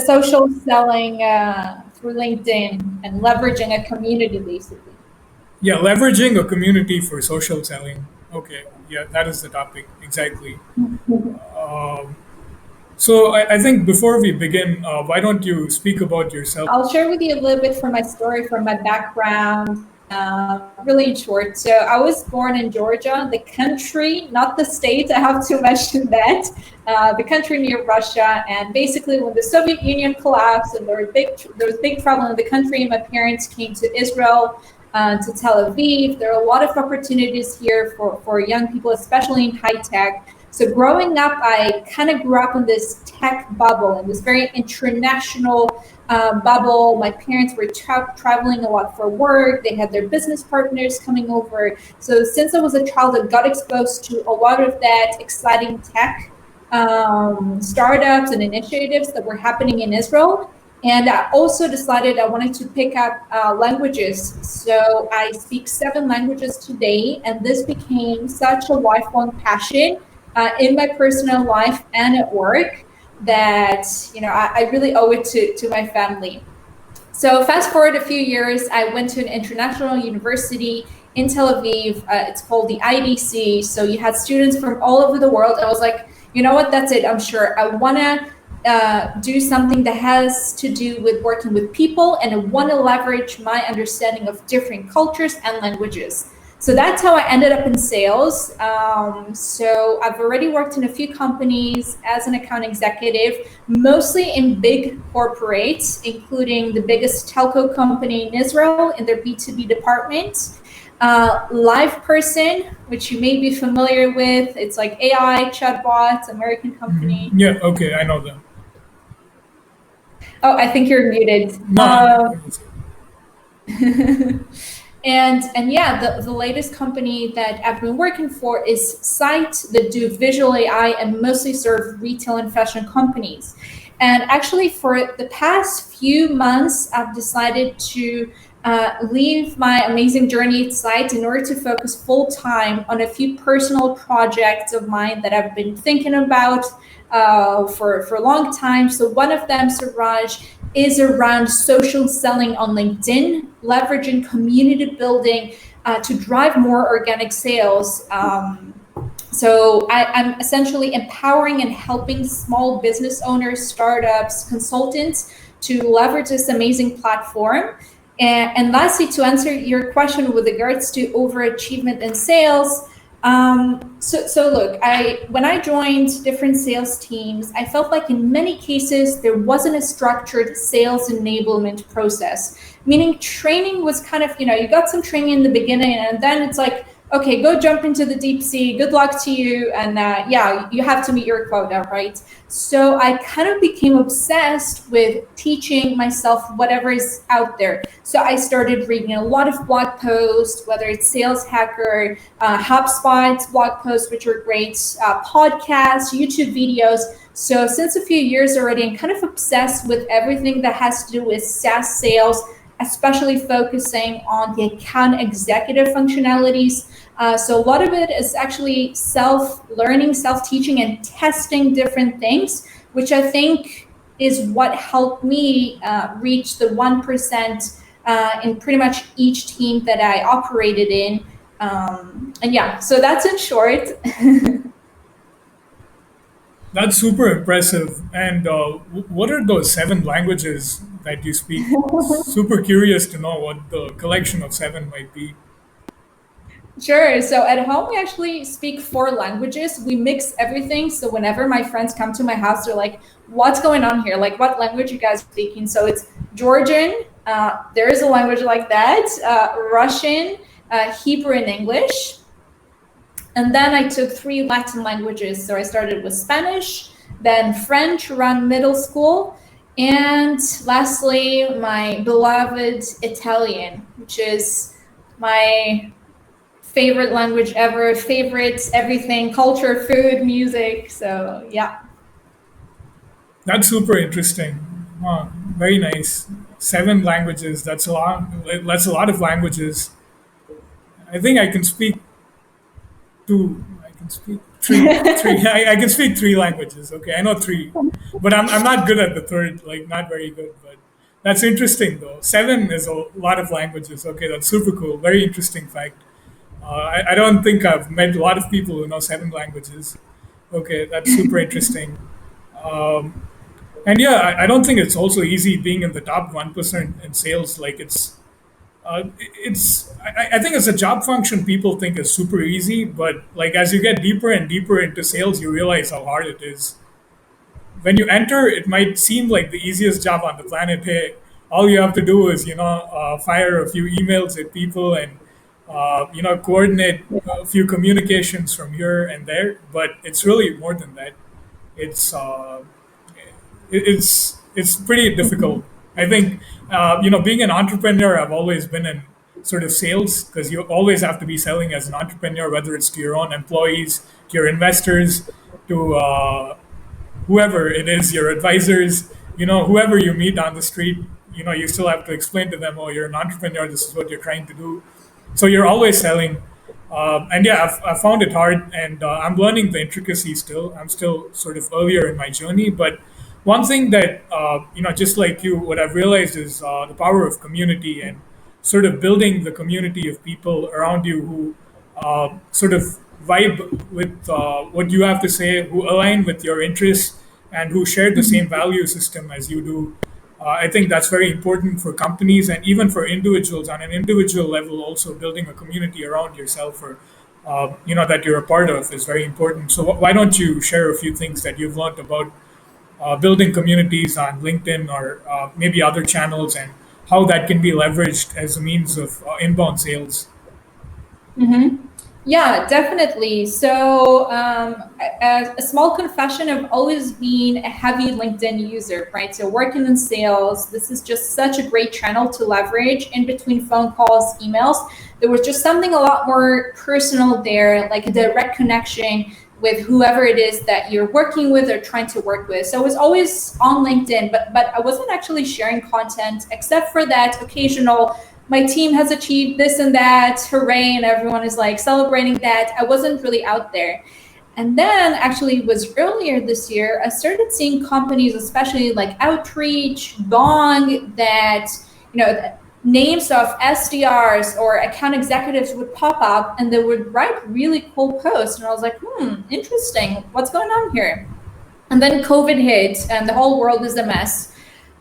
social selling through LinkedIn and leveraging a community, basically. Yeah, leveraging a community for social selling. Okay, yeah, that is the topic exactly. So I think before we begin, why don't you speak about yourself? I'll share with you a little bit from my story, from my background, really in short. So I was born in Georgia, the country, not the state. I have to mention that the country near Russia. And basically, when the Soviet Union collapsed and there was big trouble in the country, my parents came to Israel. To Tel Aviv. There are a lot of opportunities here for young people, especially in high tech. So growing up, I kind of grew up in this tech bubble, in this very international bubble. My parents were traveling a lot for work. They had their business partners coming over. So since I was a child, I got exposed to a lot of that exciting tech startups and initiatives that were happening in Israel. And I also decided I wanted to pick up languages. So I speak 7 languages today, and this became such a lifelong passion in my personal life and at work that I really owe it to my family. So fast forward a few years, I went to an international university in Tel Aviv. It's called the IDC. So you had students from all over the world. I was like, you know what, that's it. I'm sure I want to do something that has to do with working with people, and I want to leverage my understanding of different cultures and languages. So that's how I ended up in sales. So I've already worked in a few companies as an account executive, mostly in big corporates, including the biggest telco company in Israel in their B2B department. Live Person, which you may be familiar with. It's like AI chatbots, American company. Yeah, okay, I know them. Oh, I think you're muted. No, And yeah, the latest company that I've been working for is Site, that do visual AI and mostly serve retail and fashion companies. And actually, for the past few months, I've decided to leave my amazing journey at Site in order to focus full time on a few personal projects of mine that I've been thinking about for a long time. So one of them, Suraj, is around social selling on LinkedIn, leveraging community building to drive more organic sales. So I'm essentially empowering and helping small business owners, startups, consultants to leverage this amazing platform. And lastly, to answer your question with regards to overachievement in sales, so look, when I joined different sales teams, I felt like in many cases there wasn't a structured sales enablement process. Meaning training was kind of, you got some training in the beginning, and then it's like, okay, go jump into the deep sea. Good luck to you, and yeah, you have to meet your quota, right? So I kind of became obsessed with teaching myself whatever is out there. So I started reading a lot of blog posts, whether it's Sales Hacker, HubSpot's blog posts, which are great, podcasts, YouTube videos. So since a few years already, I'm kind of obsessed with everything that has to do with SaaS sales, especially focusing on the account executive functionalities. So a lot of it is actually self-learning, self-teaching, and testing different things, which I think is what helped me reach the 1% in pretty much each team that I operated in. And yeah, so that's in short. that's super impressive. And what are those 7 languages that you speak? Super curious to know what the collection of 7 might be. Sure. So at home, we actually speak 4 languages. We mix everything. So whenever my friends come to my house, they're like, what's going on here? Like, what language you guys speaking? So it's Georgian. There is a language like that. Russian, Hebrew, and English. And then I took 3 Latin languages. So I started with Spanish, then French around middle school, and lastly, my beloved Italian, which is my favorite language ever, favorites, everything, culture, food, music. So yeah. That's super interesting. Very nice. 7 languages. That's a lot. That's a lot of languages. I think I can speak 2. I can speak three. I can speak three languages. Okay, I know three, but I'm not good at the third. Like not very good. But that's interesting though. Seven is a lot of languages. Okay, that's super cool. Very interesting fact. I don't think I've met a lot of people who know seven languages. Okay, that's super interesting. And yeah, I don't think it's also easy being in the top 1% in sales. Like I think it's a job function people think is super easy, but like as you get deeper and deeper into sales, you realize how hard it is. When you enter, it might seem like the easiest job on the planet. Hey, all you have to do is fire a few emails at people and coordinate a few communications from here and there. But it's really more than that. It's it's pretty difficult. I think being an entrepreneur, I've always been in sort of sales because you always have to be selling as an entrepreneur, whether it's to your own employees, to your investors, to whoever it is, your advisors, whoever you meet on the street. You still have to explain to them, oh, you're an entrepreneur. This is what you're trying to do. So you're always selling. And yeah, I've found it hard, and I'm learning the intricacies still. I'm still sort of earlier in my journey, but one thing that just like you, what I've realized is the power of community and sort of building the community of people around you who sort of vibe with what you have to say, who align with your interests, and who share the same value system as you do. I think that's very important for companies and even for individuals on an individual level. Also, building a community around yourself or that you're a part of is very important. So, why don't you share a few things that you've learned about building communities on LinkedIn or maybe other channels and how that can be leveraged as a means of inbound sales? Yeah, definitely. So, a small confession, I've always been a heavy LinkedIn user, right? So, working in sales, this is just such a great channel to leverage in between phone calls, emails. There was just something a lot more personal there, like a direct connection with whoever it is that you're working with or trying to work with. So I was always on LinkedIn, but I wasn't actually sharing content except for that occasional, my team has achieved this and that, hooray, and everyone is like celebrating that. I wasn't really out there. And then actually it was earlier this year, I started seeing companies, especially like Outreach, Gong, that, names of SDRs or account executives would pop up and they would write really cool posts. And I was like, interesting. What's going on here? And then COVID hit and the whole world is a mess.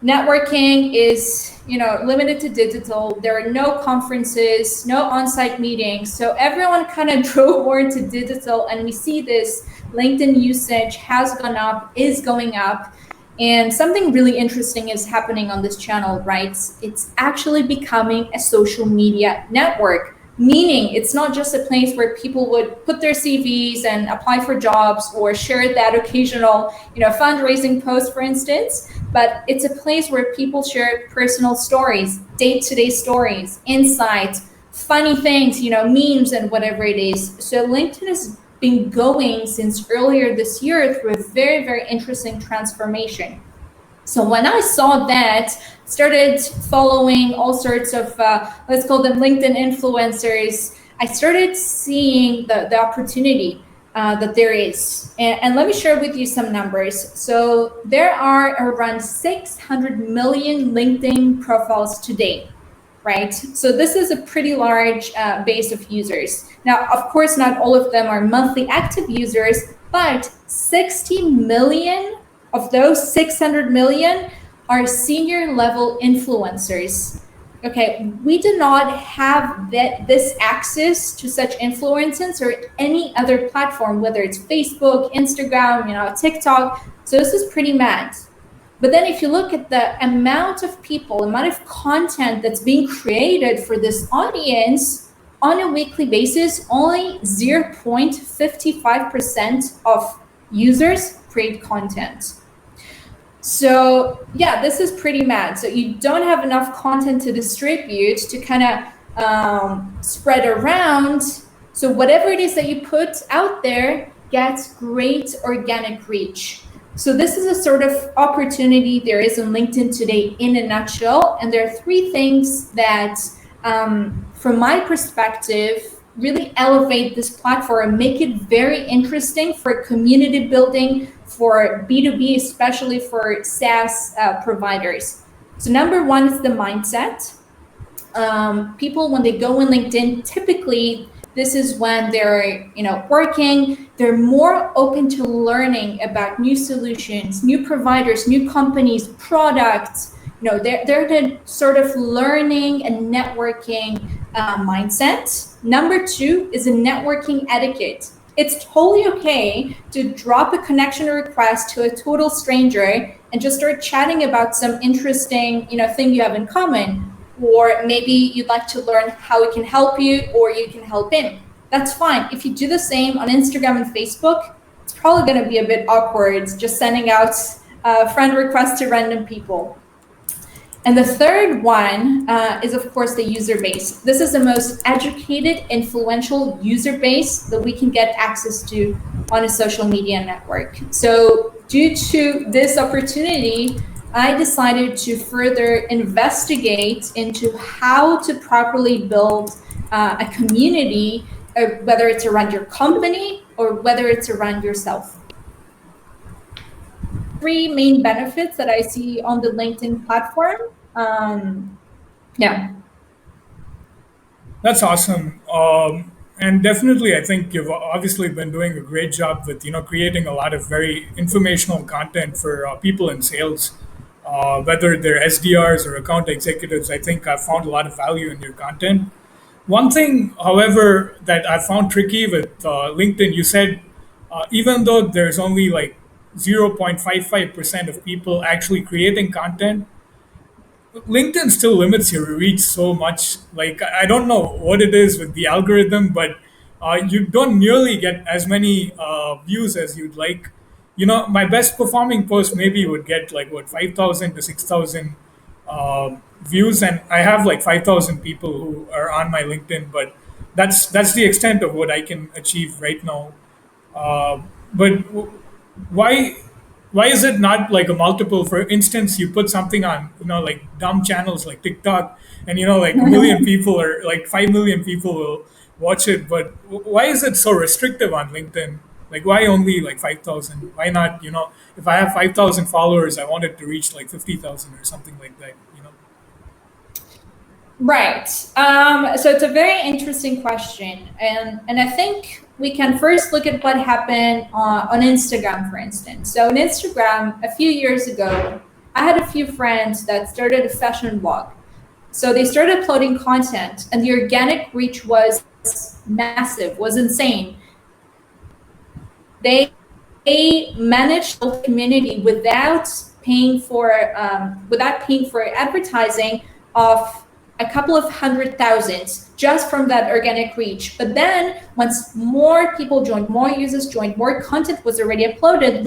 Networking is, limited to digital. There are no conferences, no on-site meetings. So everyone kind of drove more into digital, and we see this LinkedIn usage has gone up, is going up. And something really interesting is happening on this channel, right? It's actually becoming a social media network, meaning it's not just a place where people would put their CVs and apply for jobs or share that occasional, fundraising post, for instance, but it's a place where people share personal stories, day-to-day stories, insights, funny things, memes and whatever it is. So LinkedIn has been going since earlier this year through a very, very interesting transformation. So when I saw that, started following all sorts of, let's call them LinkedIn influencers, I started seeing the opportunity that there is. And let me share with you some numbers. So there are around 600 million LinkedIn profiles today, right? So this is a pretty large base of users. Now, of course, not all of them are monthly active users, but 60 million of those 600 million are senior level influencers. Okay, we do not have this access to such influencers or any other platform, whether it's Facebook, Instagram, TikTok. So this is pretty mad. But then if you look at the amount of people, amount of content that's being created for this audience on a weekly basis, only 0.55% of users create content. So yeah, this is pretty mad. So you don't have enough content to distribute to kind of spread around. So whatever it is that you put out there gets great organic reach. So this is a sort of opportunity there is on LinkedIn today in a nutshell. And there are three things that, from my perspective, really elevate this platform, make it very interesting for community building, for B2B, especially for SaaS providers. So number one is the mindset. People, when they go in LinkedIn, typically this is when they're working, they're more open to learning about new solutions, new providers, new companies, products. They're the sort of learning and networking mindset. Number two is a networking etiquette. It's totally okay to drop a connection request to a total stranger and just start chatting about some interesting thing you have in common, or maybe you'd like to learn how it can help you or you can help him. That's fine. If you do the same on Instagram and Facebook, it's probably going to be a bit awkward just sending out friend requests to random people. And the third one is, of course, the user base. This is the most educated, influential user base that we can get access to on a social media network. So due to this opportunity, I decided to further investigate into how to properly build a community, whether it's around your company or whether it's around yourself. Three main benefits that I see on the LinkedIn platform. Yeah. That's awesome. And definitely, I think you've obviously been doing a great job with creating a lot of very informational content for people in sales, whether they're SDRs or account executives. I think I've found a lot of value in your content. One thing, however, that I found tricky with LinkedIn, you said even though there's only like 0.55% of people actually creating content, LinkedIn still limits your reach so much. Like, I don't know what it is with the algorithm, but you don't nearly get as many views as you'd like. My best performing post maybe would get like what 5,000 to 6,000 views, and I have like 5,000 people who are on my LinkedIn, but that's the extent of what I can achieve right now. But why why is it not like a multiple? For instance, you put something on like dumb channels like TikTok, and like a million people or like 5 million people will watch it. But why is it so restrictive on LinkedIn? Like, why only like 5,000? Why not, if I have 5,000 followers, I want it to reach like 50,000 or something like that. Right. So it's a very interesting question, and I think we can first look at what happened on Instagram, for instance. So on Instagram, a few years ago, I had a few friends that started a fashion blog. So they started uploading content, and the organic reach was massive, was insane. They managed the community without paying for advertising of a couple of 100,000 just from that organic reach. But then once more people joined, more users joined, more content was already uploaded,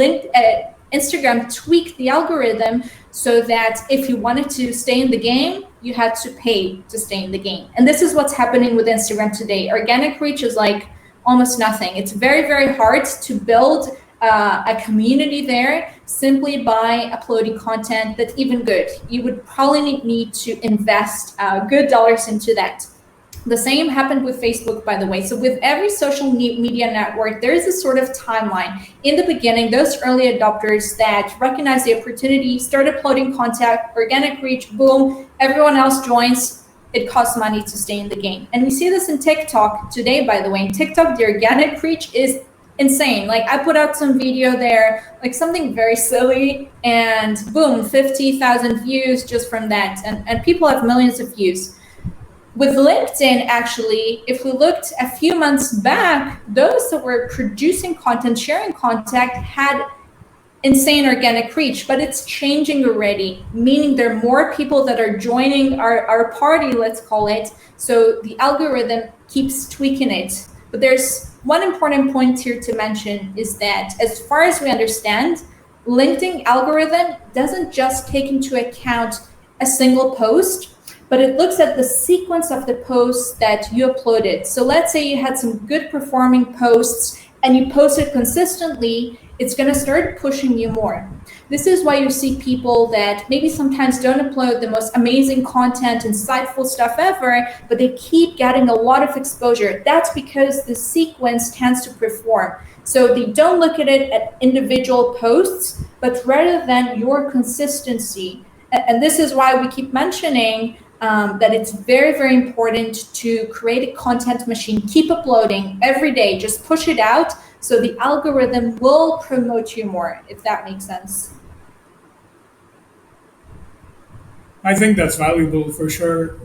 Instagram tweaked the algorithm so that if you wanted to stay in the game, you had to pay to stay in the game. And this is what's happening with Instagram today. Organic reach is like almost nothing. It's very, very hard to build a community there simply by uploading content that's even good. You would probably need to invest good dollars into that. The same happened with Facebook, by the way. So with every social media network, there is a sort of timeline. In the beginning, those early adopters that recognize the opportunity, start uploading content, organic reach, boom, everyone else joins. It costs money to stay in the game. And we see this in TikTok today, by the way. In TikTok, the organic reach is insane. Like, I put out some video there, like something very silly, and boom, 50,000 views just from that. And people have millions of views. With LinkedIn, actually, if we looked a few months back, those that were producing content, sharing content, had insane organic reach, but it's changing already, meaning there are more people that are joining our party, let's call it. So the algorithm keeps tweaking it. But there's one important point here to mention is that as far as we understand, LinkedIn algorithm doesn't just take into account a single post, but it looks at the sequence of the posts that you uploaded. So let's say you had some good performing posts and you posted consistently, it's going to start pushing you more. This is why you see people that maybe sometimes don't upload the most amazing content, insightful stuff ever, but they keep getting a lot of exposure. That's because the sequence tends to perform. So they don't look at it at individual posts, but rather than your consistency. And this is why we keep mentioning that it's very, very important to create a content machine, keep uploading every day, just push it out so the algorithm will promote you more, if that makes sense. I think that's valuable for sure.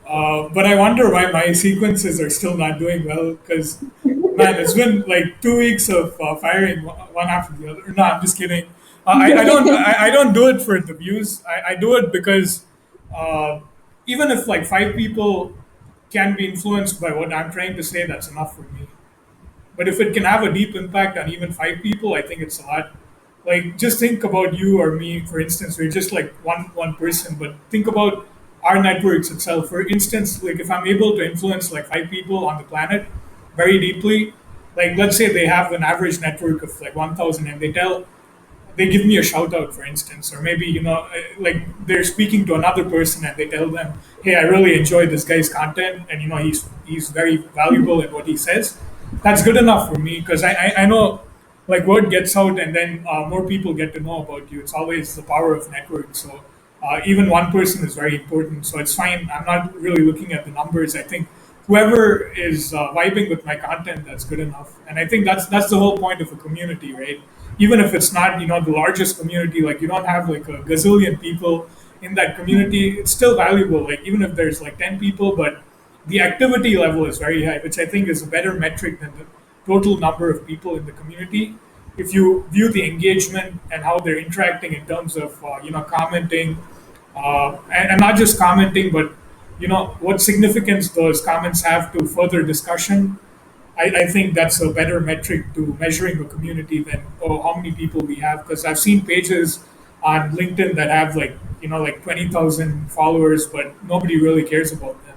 But I wonder why my sequences are still not doing well because, man, it's been like 2 weeks of firing one after the other. No, I'm just kidding. I don't do it for the views. I do it because uh, even if like 5 people can be influenced by what I'm trying to say, that's enough for me. But if it can have a deep impact on even 5 people, I think it's a lot. Like just think about you or me, for instance. We're just like one person, but think about our networks itself. For instance, like if I'm able to influence like 5 people on the planet very deeply, like let's say they have an average network of like 1,000, and they give me a shout out, for instance, or maybe like they're speaking to another person and they tell them, "Hey, I really enjoy this guy's content, and he's very valuable in what he says." That's good enough for me because I know like word gets out, and then more people get to know about you. It's always the power of network. So even one person is very important. So it's fine. I'm not really looking at the numbers. I think whoever is vibing with my content, that's good enough. And I think that's the whole point of a community, right? Even if it's not the largest community, like you don't have like a gazillion people in that community, it's still valuable. Like even if there's like 10 people, but the activity level is very high, which I think is a better metric than the total number of people in the community. If you view the engagement and how they're interacting in terms of commenting, and not just commenting, but what significance those comments have to further discussion. I think that's a better metric to measuring a community than how many people we have. Because I've seen pages on LinkedIn that have like 20,000 followers, but nobody really cares about them.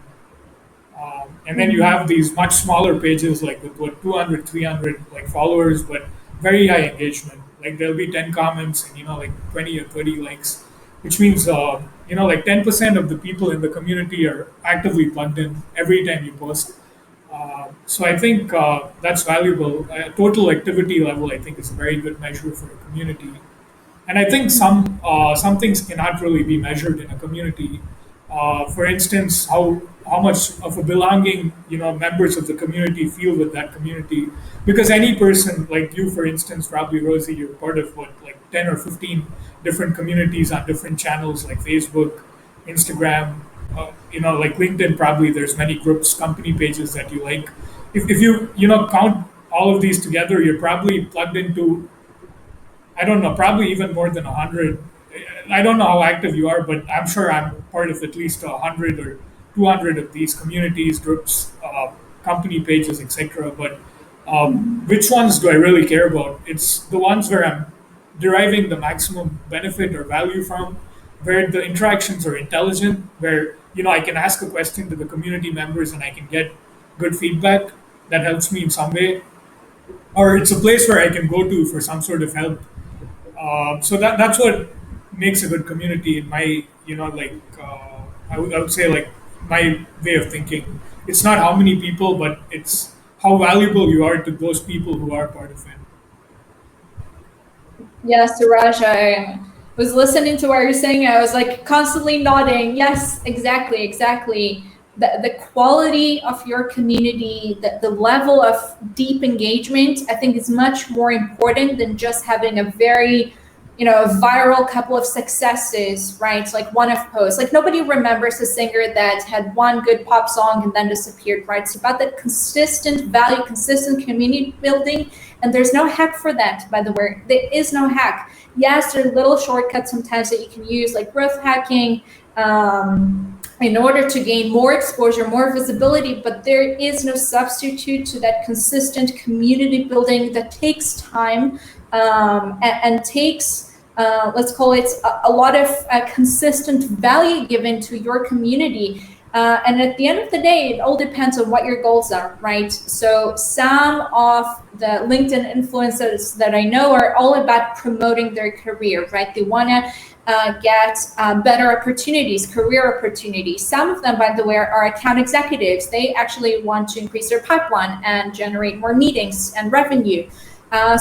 And then you have these much smaller pages like with what 200, 300 like followers, but very high engagement. Like there'll be 10 comments and like 20 or 30 likes, which means like 10% of the people in the community are actively plugged in every time you post. So I think that's valuable. Total activity level, I think, is a very good measure for a community. And I think some things cannot really be measured in a community. For instance, how much of a belonging members of the community feel with that community. Because any person like you, for instance, probably Rosie, you're part of what like 10 or 15 different communities on different channels like Facebook, Instagram, like LinkedIn. Probably there's many groups, company pages that you like. If you count all of these together, you're probably plugged into, I don't know, probably even more than 100. I don't know how active you are, but I'm sure I'm part of at least 100 or 200 of these communities, groups, company pages, etc. But which ones do I really care about? It's the ones where I'm deriving the maximum benefit or value from, where the interactions are intelligent, where I can ask a question to the community members and I can get good feedback that helps me in some way, or it's a place where I can go to for some sort of help. So that's what makes a good community in my I would say like my way of thinking. It's not how many people, but it's how valuable you are to those people who are part of it. Yeah, Suraj, I was listening to what you're saying. I was like constantly nodding. Yes, exactly, exactly. The quality of your community, the level of deep engagement, I think is much more important than just having a very, viral couple of successes, right? Like one-off posts. Like nobody remembers a singer that had one good pop song and then disappeared, right? It's about that consistent value, consistent community building. And there's no hack for that, by the way. There is no hack. Yes, there are little shortcuts sometimes that you can use, like growth hacking, in order to gain more exposure, more visibility, but there is no substitute to that consistent community building that takes time, and takes, let's call it a lot of consistent value given to your community. And at the end of the day, it all depends on what your goals are, right? So some of the LinkedIn influencers that I know are all about promoting their career, right? They want to get better opportunities, career opportunities. Some of them, by the way, are account executives. They actually want to increase their pipeline and generate more meetings and revenue.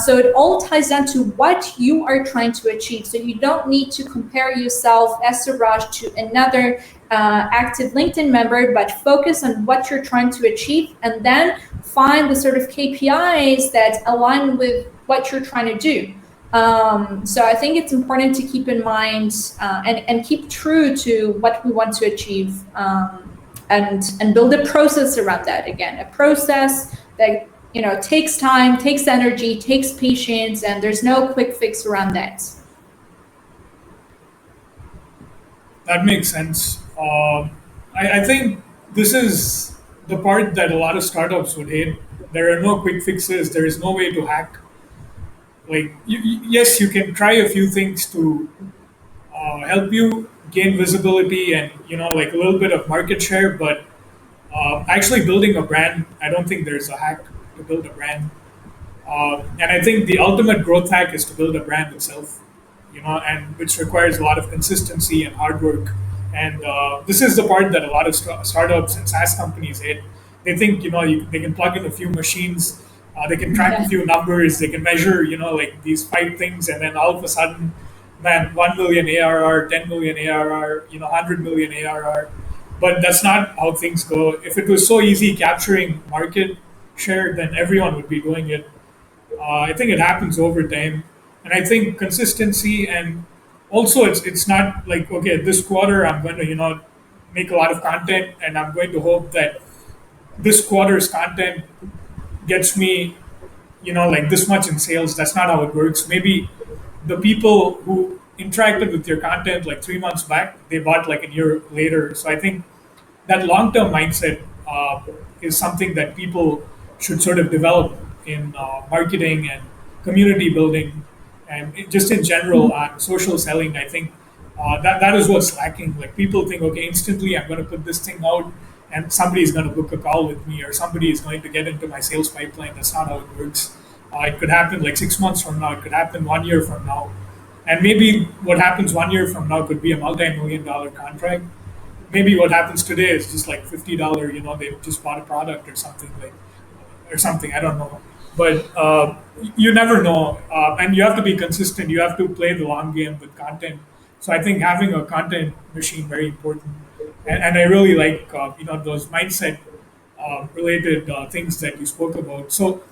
So it all ties down to what you are trying to achieve. So you don't need to compare yourself as Suraj to another active LinkedIn member, but focus on what you're trying to achieve and then find the sort of KPIs that align with what you're trying to do. So I think it's important to keep in mind and keep true to what we want to achieve, and build a process around that. Again, a process that takes time, takes energy, takes patience, and there's no quick fix around that. That makes sense. I think this is the part that a lot of startups would hate. There are no quick fixes. There is no way to hack. Like, yes, you can try a few things to help you gain visibility and like a little bit of market share, but actually building a brand, I don't think there's a hack to build a brand. And I think the ultimate growth hack is to build a brand itself, and which requires a lot of consistency and hard work. And this is the part that a lot of startups and SaaS companies hate. They think they can plug in a few machines, they can track a few numbers, they can measure like these 5 things, and then all of a sudden, man, 1 million ARR, 10 million ARR, 100 million ARR. But that's not how things go. If it was so easy capturing market share, then everyone would be doing it. I think it happens over time, and I think consistency, and also it's not like, okay, this quarter I'm going to make a lot of content, and I'm going to hope that this quarter's content gets me like this much in sales. That's not how it works. Maybe the people who interacted with your content like 3 months back, they bought like a year later. So I think that long-term mindset is something that people should sort of develop in marketing and community building, and just in general social selling. I think that is what's lacking. Like, people think, okay, instantly I'm going to put this thing out and somebody is going to book a call with me, or somebody is going to get into my sales pipeline. That's not how it works. It could happen like 6 months from now. It could happen 1 year from now. And maybe what happens 1 year from now could be a multi-million-dollar contract. Maybe what happens today is just like $50. They just bought a product or something, like, or something. I don't know, but you never know, and you have to be consistent. You have to play the long game with content. So I think having a content machine very important, and I really like those mindset related things that you spoke about. So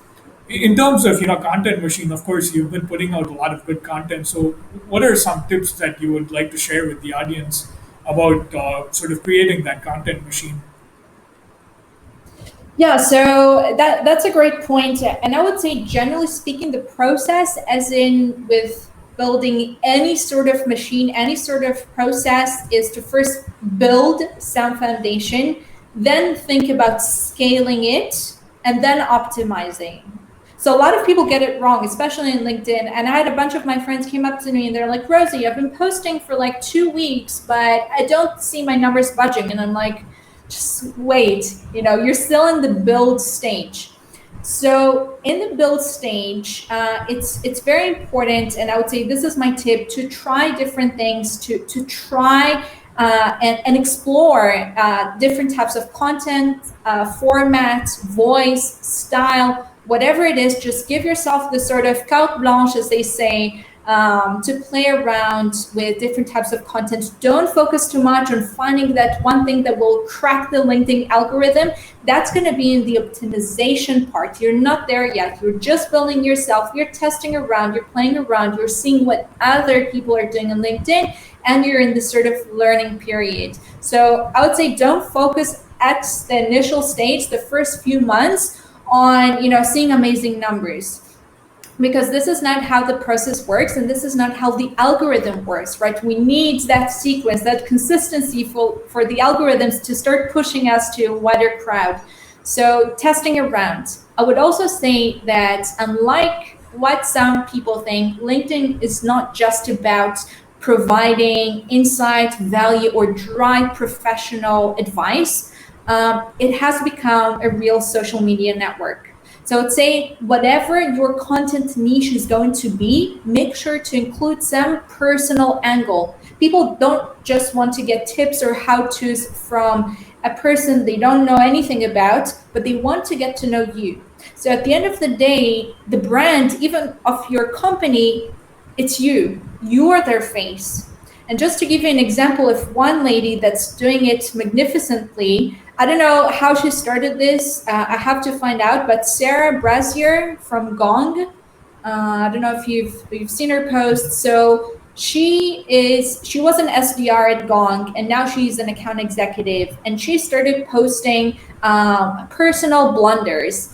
in terms of content machine, of course you've been putting out a lot of good content. So what are some tips that you would like to share with the audience about sort of creating that content machine? Yeah, so that's a great point. And I would say, generally speaking, the process, as in with building any sort of machine, any sort of process, is to first build some foundation, then think about scaling it, and then optimizing. So a lot of people get it wrong, especially in LinkedIn. And I had a bunch of my friends came up to me and they're like, Rosie, I've been posting for like 2 weeks, but I don't see my numbers budging. And I'm like, just wait, you're still in the build stage. So in the build stage, it's very important, and I would say this is my tip, to try different things, to try and explore different types of content, formats, voice, style, whatever it is. Just give yourself the sort of carte blanche, as they say, to play around with different types of content. Don't focus too much on finding that one thing that will crack the LinkedIn algorithm. That's going to be in the optimization part. You're not there yet. You're just building yourself. You're testing around. You're playing around. You're seeing what other people are doing on LinkedIn, and you're in this sort of learning period. So I would say don't focus at the initial stage, the first few months, on seeing amazing numbers, because this is not how the process works, and this is not how the algorithm works, right? We need that sequence, that consistency for the algorithms to start pushing us to a wider crowd. So testing around. I would also say that, unlike what some people think, LinkedIn is not just about providing insight, value, or dry professional advice, it has become a real social media network. So I would say whatever your content niche is going to be, make sure to include some personal angle. People don't just want to get tips or how-tos from a person they don't know anything about, but they want to get to know you. So at the end of the day, the brand, even of your company, it's you. You are their face. And just to give you an example of one lady that's doing it magnificently, I don't know how she started this. I have to find out. But Sarah Brazier from Gong, I don't know if you've seen her post. So she was an SDR at Gong, and now she's an account executive. And she started posting personal blunders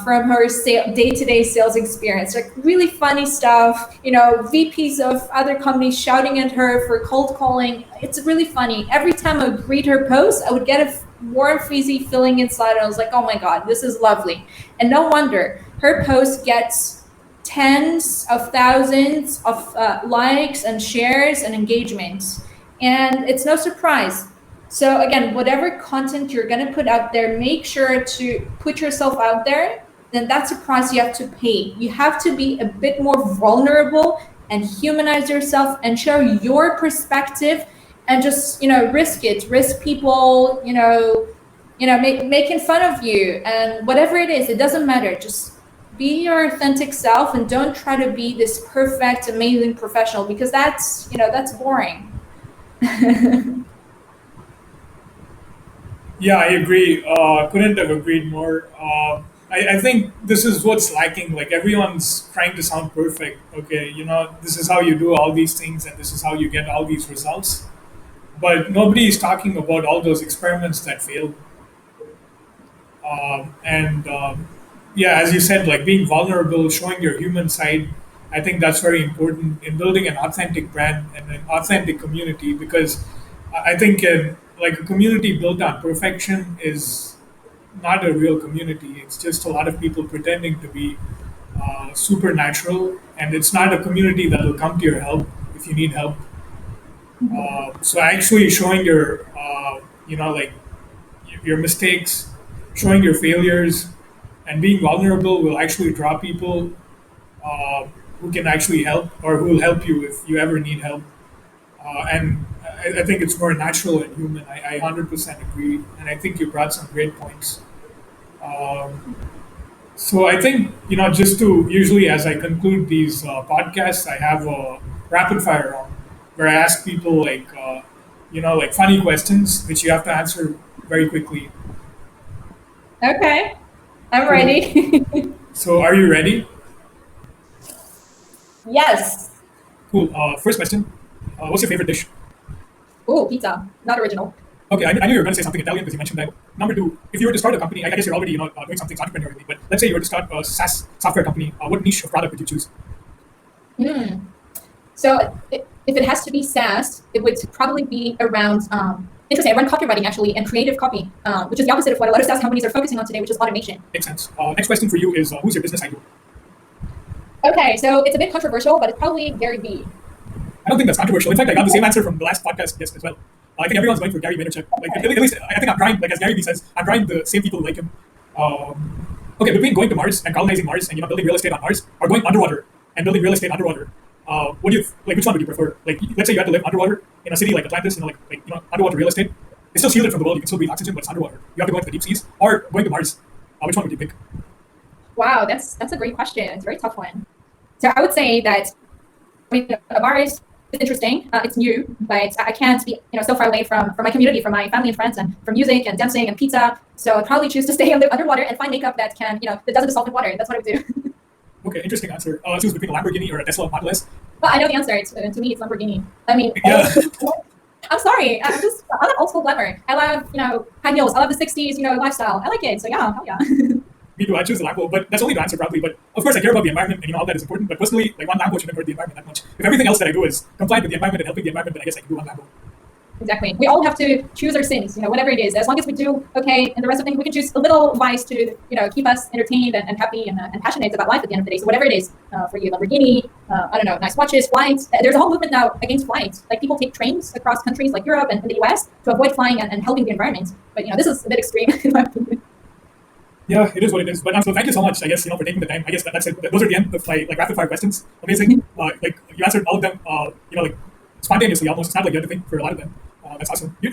from her day-to-day sales experience, like really funny stuff, VPs of other companies shouting at her for cold calling. It's really funny. Every time I would read her post, I would get a warm, fuzzy feeling inside. And I was like, oh my God, this is lovely. And no wonder her post gets tens of thousands of likes and shares and engagements. And it's no surprise. So again, whatever content you're going to put out there, make sure to put yourself out there. Then that's a price you have to pay. You have to be a bit more vulnerable and humanize yourself and show your perspective, and just risk people making fun of you, and whatever it is, it doesn't matter. Just be your authentic self and don't try to be this perfect, amazing professional, because that's boring. Yeah, I agree. Couldn't have agreed more. I think this is what's lacking. Like everyone's trying to sound perfect. Okay, this is how you do all these things, and this is how you get all these results. But nobody is talking about all those experiments that failed. And yeah, as you said, like being vulnerable, showing your human side, I think that's very important in building an authentic brand and an authentic community. Because I think like a community built on perfection is not a real community. It's just a lot of people pretending to be supernatural, and it's not a community that will come to your help if you need help. So actually showing your, like your mistakes, showing your failures, and being vulnerable will actually draw people who can actually help, or who will help you if you ever need help. And I think it's more natural and human. I 100% agree, and I think you brought some great points. So I think, just to usually as I conclude these podcasts, I have a rapid fire round where I ask people like funny questions which you have to answer very quickly. Okay, I'm ready. So are you ready? Yes. Cool. First question. What's your favorite dish? Oh, pizza, not original. Okay, I knew you were going to say something Italian because you mentioned that. Number two, if you were to start a company, I guess you're already doing something entrepreneurially, but let's say you were to start a SaaS software company, what niche of product would you choose? So if it has to be SaaS, it would probably be around, interesting, I run copywriting actually, and creative copy, which is the opposite of what a lot of SaaS companies are focusing on today, which is automation. Makes sense. Next question for you is, who's your business idol? Okay, so it's a bit controversial, but it's probably Gary Vee. I don't think that's controversial. In fact, I got the same answer from the last podcast guest as well. I think everyone's going for Gary Vaynerchuk. Like, at least I think I'm trying, like as Gary Vee says, I'm trying the same people who like him. Okay, between going to Mars and colonizing Mars and building real estate on Mars, or going underwater and building real estate underwater, what do you like? Which one would you prefer? Like, let's say you had to live underwater in a city like Atlantis, underwater real estate. It's still shielded from the world. You can still breathe oxygen, but it's underwater. You have to go into the deep seas, or going to Mars. Which one would you pick? Wow, that's a great question. It's a very tough one. So I would say that Mars is interesting. It's new, but I can't be so far away from my community, from my family and friends, and from music and dancing and pizza. So I'd probably choose to stay and live underwater and find makeup that can that doesn't dissolve in water. That's what I would do. Okay, interesting answer. Choose between a Lamborghini or a Tesla Model S. Well, I know the answer. To me, it's Lamborghini. I mean, yeah. I'm sorry. I love old school glamour. I love high heels. I love the '60s lifestyle. I like it. So yeah, hell yeah. Me too. I choose the Lambo, but that's only the answer probably. But of course, I care about the environment and all that is important. But personally, like one Lambo shouldn't hurt the environment that much. If everything else that I do is compliant with the environment and helping the environment, then I guess I can do one Lambo. Exactly. We all have to choose our sins, whatever it is. As long as we do okay, and the rest of things, we can choose a little vice to, keep us entertained and happy and passionate about life at the end of the day. So whatever it is for you, Lamborghini, I don't know, nice watches, flights. There's a whole movement now against flights. Like people take trains across countries like Europe and the US to avoid flying and helping the environment. But this is a bit extreme in my opinion. Yeah, it is what it is. But so thank you so much, I guess, for taking the time. I guess that's it. Those are the end of my rapid fire questions. Amazing. Like you answered all of them, like spontaneously almost. It's not like you had to think for a lot of them. That's awesome.